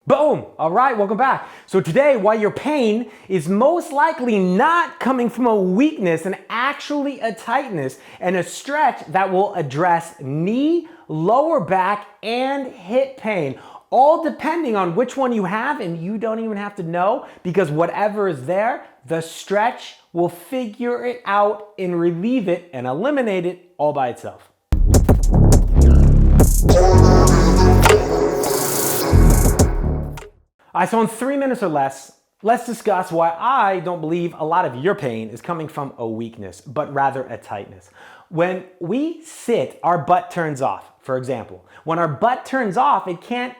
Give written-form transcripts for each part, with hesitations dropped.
Boom! All right, welcome back. So today, why your pain is most likely not coming from a weakness and actually a tightness and a stretch that will address knee, lower back, and hip pain. All depending on which one you have, and you don't even have to know because whatever is there, the stretch will figure it out and relieve it and eliminate it all by itself. All right, so in 3 minutes or less, let's discuss why I don't believe a lot of your pain is coming from a weakness, but rather a tightness. When we sit, our butt turns off, for example. When our butt turns off, it can't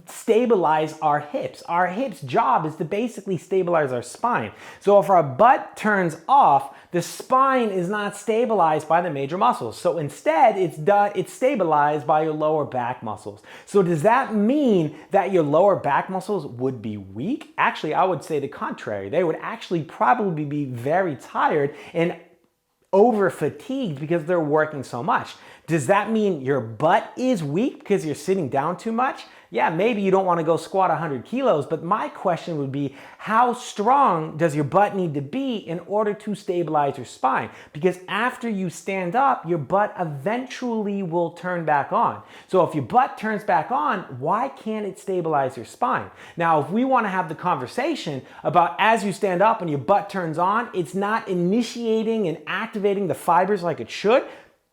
stabilize our hips. Our hips' job is to basically stabilize our spine. So if our butt turns off, the spine is not stabilized by the major muscles. So instead, it's stabilized by your lower back muscles. So does that mean that your lower back muscles would be weak? Actually, I would say the contrary. They would actually probably be very tired and over fatigued because they're working so much. Does that mean your butt is weak because you're sitting down too much? Yeah, maybe you don't want to go squat 100 kilos, but my question would be, how strong does your butt need to be in order to stabilize your spine? Because after you stand up, your butt eventually will turn back on. So if your butt turns back on, why can't it stabilize your spine? Now, if we want to have the conversation about as you stand up and your butt turns on, it's not initiating and activating the fibers like it should,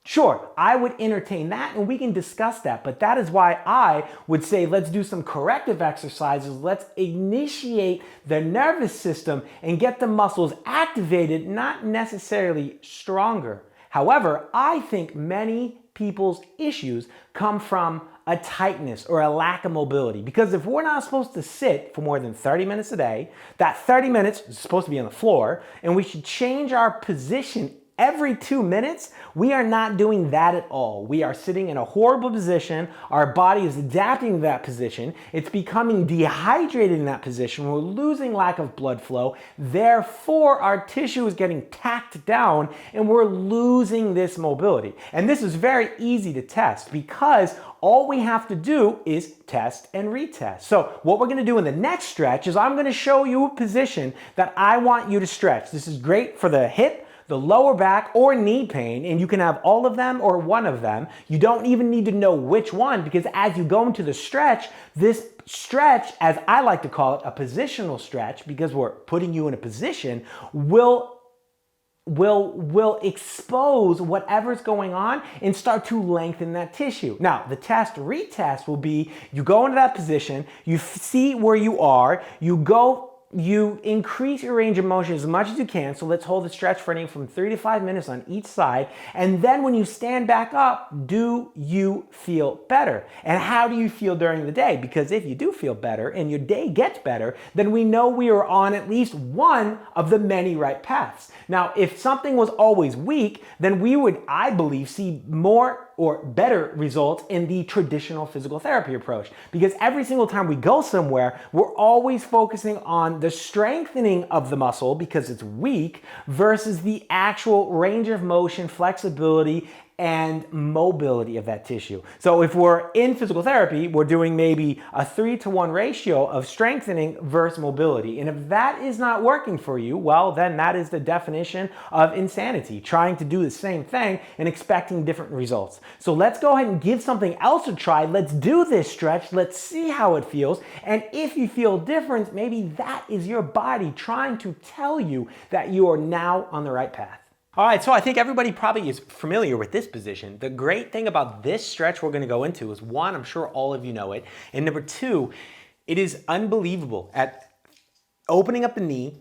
sure, I would entertain that and we can discuss that, but that is why I would say let's do some corrective exercises. Let's initiate the nervous system and get the muscles activated, not necessarily stronger. However, I think many people's issues come from a tightness or a lack of mobility. Because if we're not supposed to sit for more than 30 minutes a day, that 30 minutes is supposed to be on the floor, and we should change our position every 2 minutes, we are not doing that at all. We are sitting in a horrible position. Our body is adapting to that position. It's becoming dehydrated in that position. We're losing lack of blood flow. Therefore, our tissue is getting tacked down and we're losing this mobility. And this is very easy to test because all we have to do is test and retest. So what we're going to do in the next stretch is I'm going to show you a position that I want you to stretch. This is great for the hip, the lower back, or knee pain, and you can have all of them or one of them. You don't even need to know which one because as you go into the stretch, this stretch, as I like to call it, a positional stretch, because we're putting you in a position, will expose whatever's going on and start to lengthen that tissue. Now, the test retest will be you go into that position, you see where you are, you increase your range of motion as much as you can. So let's hold the stretch for anywhere from 3 to 5 minutes on each side. And then when you stand back up, do you feel better? And how do you feel during the day? Because if you do feel better and your day gets better, then we know we are on at least one of the many right paths. Now, if something was always weak, then we would, I believe, see more or better results in the traditional physical therapy approach. Because every single time we go somewhere, we're always focusing on the strengthening of the muscle because it's weak versus the actual range of motion, flexibility, and mobility of that tissue. So if we're in physical therapy, we're doing maybe a 3-to-1 ratio of strengthening versus mobility. And if that is not working for you, well, then that is the definition of insanity, trying to do the same thing and expecting different results. So let's go ahead and give something else a try. Let's do this stretch. Let's see how it feels. And if you feel different, maybe that is your body trying to tell you that you are now on the right path. All right, so I think everybody probably is familiar with this position. The great thing about this stretch we're gonna go into is one, I'm sure all of you know it, and number two, it is unbelievable at opening up the knee,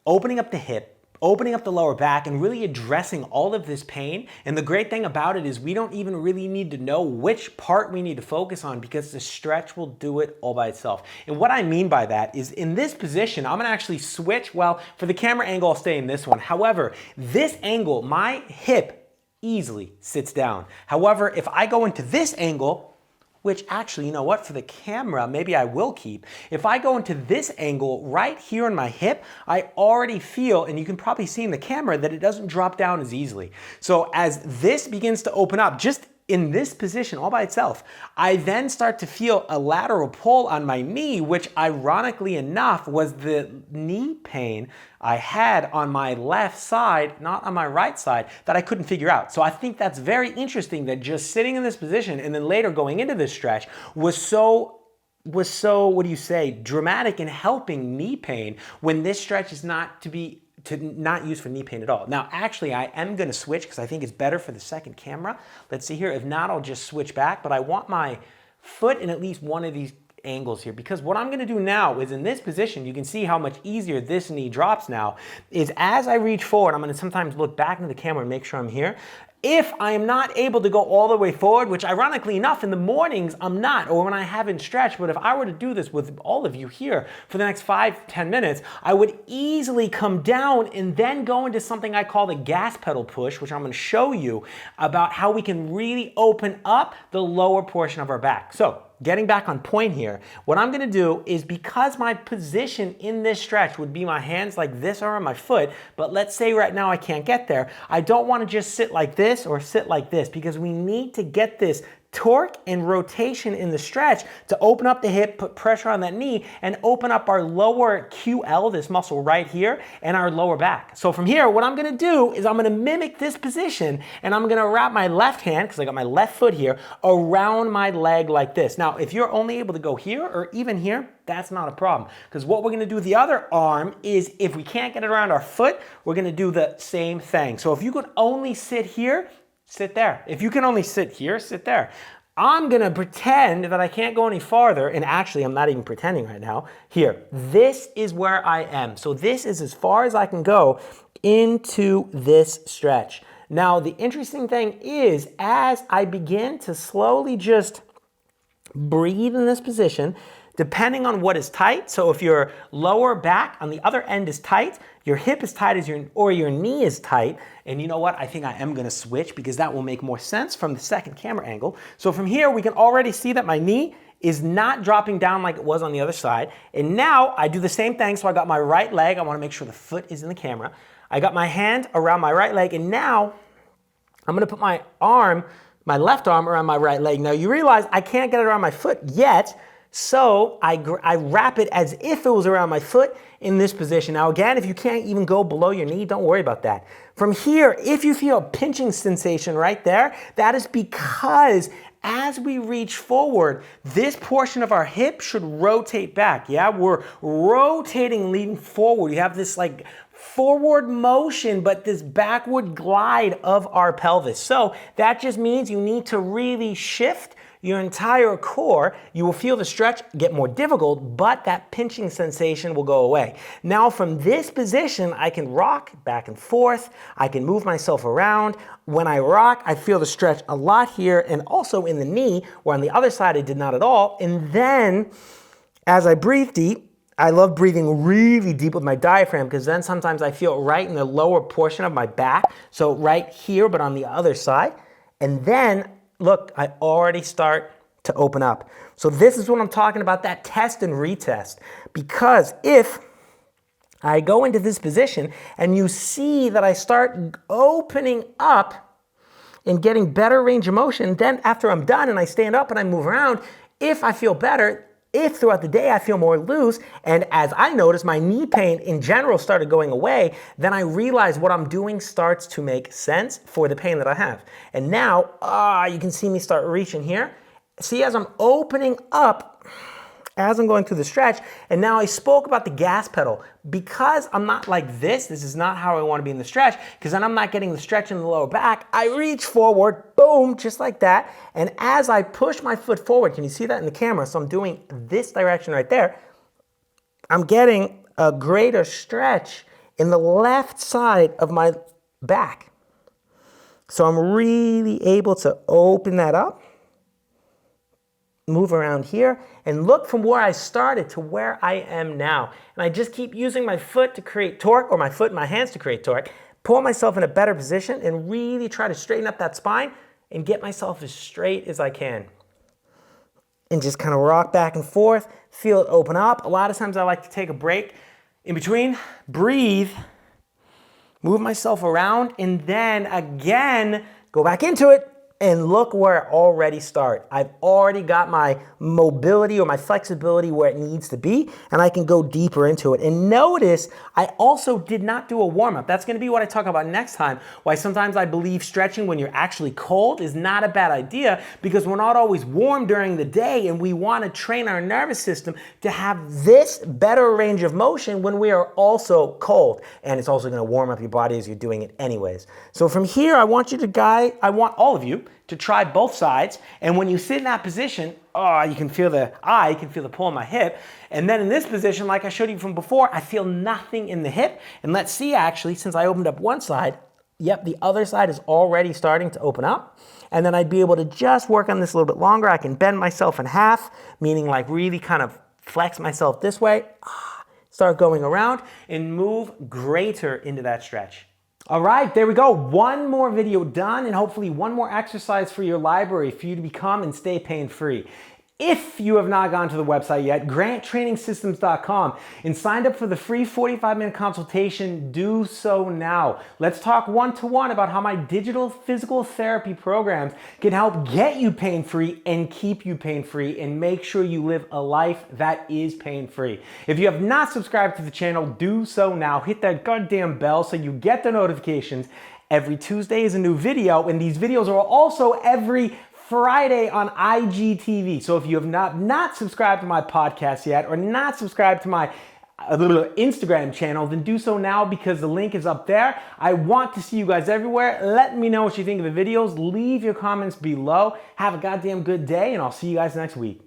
opening up the hip, opening up the lower back and really addressing all of this pain. And the great thing about it is we don't even really need to know which part we need to focus on because the stretch will do it all by itself. And what I mean by that is in this position, I'm gonna actually switch. Well, for the camera angle, I'll stay in this one. However, this angle, my hip easily sits down. However, if I go into this angle, which actually, you know what, for the camera, maybe I will keep. If I go into this angle right here in my hip, I already feel, and you can probably see in the camera, that it doesn't drop down as easily. So as this begins to open up, just in this position all by itself, I then start to feel a lateral pull on my knee, which ironically enough was the knee pain I had on my left side, not on my right side, that I couldn't figure out. So I think that's very interesting that just sitting in this position and then later going into this stretch was so, what do you say, dramatic in helping knee pain when this stretch is not used for knee pain at all. Now, actually, I am going to switch because I think it's better for the second camera. Let's see here. If not, I'll just switch back. But I want my foot in at least one of these angles here, because what I'm going to do now is in this position, you can see how much easier this knee drops now, is as I reach forward, I'm going to sometimes look back into the camera and make sure I'm here. If I am not able to go all the way forward, which ironically enough in the mornings I'm not, or when I haven't stretched, but if I were to do this with all of you here for the next 5-10 minutes, I would easily come down and then go into something I call the gas pedal push, which I'm going to show you about how we can really open up the lower portion of our back. So getting back on point here, what I'm gonna do is, because my position in this stretch would be my hands like this or on my foot, but let's say right now I can't get there, I don't wanna just sit like this or sit like this, because we need to get this torque and rotation in the stretch to open up the hip, put pressure on that knee, and open up our lower QL, this muscle right here, and our lower back. So from here, what I'm gonna do is I'm gonna mimic this position, and I'm gonna wrap my left hand, because I got my left foot here, around my leg like this. Now, if you're only able to go here or even here, that's not a problem, because what we're gonna do with the other arm is, if we can't get it around our foot, we're gonna do the same thing. So if you could only sit here, sit there. If you can only sit here, sit there. I'm gonna pretend that I can't go any farther, and actually I'm not even pretending right now. Here, this is where I am. So this is as far as I can go into this stretch. Now, the interesting thing is, as I begin to slowly just breathe in this position, depending on what is tight, so if your lower back on the other end is tight, your hip is tight or your knee is tight, and you know what, I think I am gonna switch because that will make more sense from the second camera angle. So from here, we can already see that my knee is not dropping down like it was on the other side. And now I do the same thing, so I got my right leg, I wanna make sure the foot is in the camera. I got my hand around my right leg, and now I'm gonna put my arm, my left arm around my right leg. Now you realize I can't get it around my foot yet, so I wrap it as if it was around my foot in this position. Now again, if you can't even go below your knee, don't worry about that. From here, if you feel a pinching sensation right there, that is because as we reach forward, this portion of our hip should rotate back. Yeah, we're rotating, leaning forward. You have this like forward motion, but this backward glide of our pelvis. So that just means you need to really shift your entire core. You will feel the stretch get more difficult, but that pinching sensation will go away. Now from this position, I can rock back and forth. I can move myself around. When I rock, I feel the stretch a lot here and also in the knee, where on the other side I did not at all. And then as I breathe deep, I love breathing really deep with my diaphragm, because then sometimes I feel it right in the lower portion of my back. So right here, but on the other side. And then look, I already start to open up. So this is what I'm talking about, that test and retest. Because if I go into this position and you see that I start opening up and getting better range of motion, then after I'm done and I stand up and I move around, if I feel better, if throughout the day I feel more loose, and as I notice my knee pain in general started going away, then I realize what I'm doing starts to make sense for the pain that I have. And now, you can see me start reaching here. See, as I'm opening up, as I'm going through the stretch, and now I spoke about the gas pedal. Because I'm not like this is not how I want to be in the stretch, because then I'm not getting the stretch in the lower back, I reach forward, boom, just like that, and as I push my foot forward, can you see that in the camera? So I'm doing this direction right there, I'm getting a greater stretch in the left side of my back. So I'm really able to open that up, move around here, and look from where I started to where I am now. And I just keep using my foot to create torque, or my foot and my hands to create torque, pull myself in a better position, and really try to straighten up that spine and get myself as straight as I can. And just kind of rock back and forth, feel it open up. A lot of times I like to take a break in between, breathe, move myself around, and then again, go back into it, And look where I already start. I've already got my mobility or my flexibility where it needs to be, and I can go deeper into it. And notice I also did not do a warm-up. That's gonna be what I talk about next time, why sometimes I believe stretching when you're actually cold is not a bad idea, because we're not always warm during the day, and we wanna train our nervous system to have this better range of motion when we are also cold. And it's also gonna warm up your body as you're doing it anyways. So from here, I want all of you to try both sides. And when you sit in that position, you can feel the pull in my hip. And then in this position, like I showed you from before, I feel nothing in the hip. And let's see, actually, since I opened up one side, yep, the other side is already starting to open up. And then I'd be able to just work on this a little bit longer. I can bend myself in half, meaning like really kind of flex myself this way, start going around and move greater into that stretch. All right, there we go. One more video done, and hopefully one more exercise for your library for you to become and stay pain-free. If you have not gone to the website yet, granttrainingsystems.com, and signed up for the free 45-minute consultation, do so now. Let's talk one-to-one about how my digital physical therapy programs can help get you pain-free and keep you pain-free and make sure you live a life that is pain-free. If you have not subscribed to the channel, do so now. Hit that goddamn bell so you get the notifications. Every Tuesday is a new video, and these videos are also every Friday on IGTV. So if you have not subscribed to my podcast yet or not subscribed to my Instagram channel, then do so now because the link is up there. I want to see you guys everywhere. Let me know what you think of the videos. Leave your comments below. Have a goddamn good day, and I'll see you guys next week.